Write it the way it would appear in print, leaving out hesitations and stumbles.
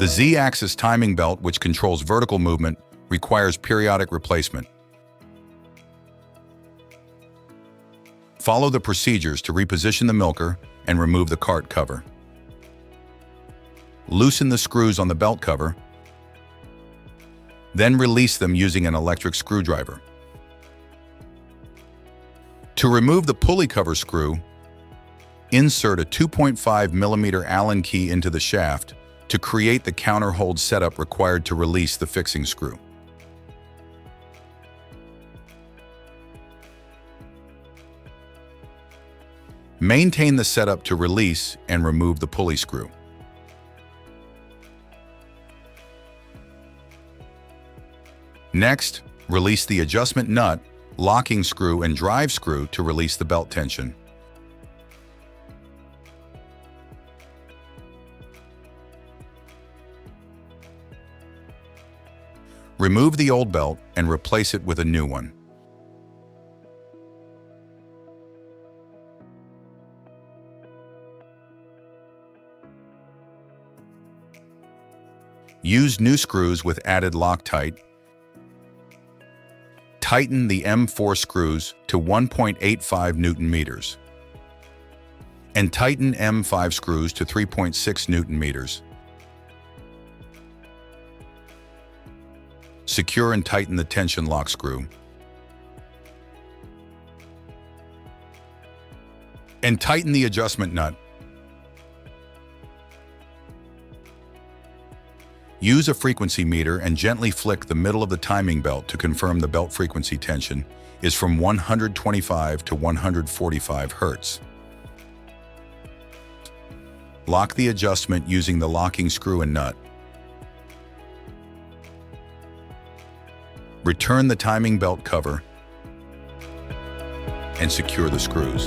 The Z-axis timing belt, which controls vertical movement, requires periodic replacement. Follow the procedures to reposition the milker and remove the cart cover. Loosen the screws on the belt cover, then release them using an electric screwdriver. To remove the pulley cover screw, insert a 2.5 mm Allen key into the shaft to create the counterhold setup required to release the fixing screw. Maintain the setup to release and remove the pulley screw. Next, release the adjustment nut, locking screw, and drive screw to release the belt tension. Remove the old belt and replace it with a new one. Use new screws with added Loctite. Tighten the M4 screws to 1.85 Newton meters. And tighten M5 screws to 3.6 Newton meters. Secure and tighten the tension lock screw. And tighten the adjustment nut. Use a frequency meter and gently flick the middle of the timing belt to confirm the belt frequency tension is from 125 to 145 Hz. Lock the adjustment using the locking screw and nut. Return the timing belt cover and secure the screws.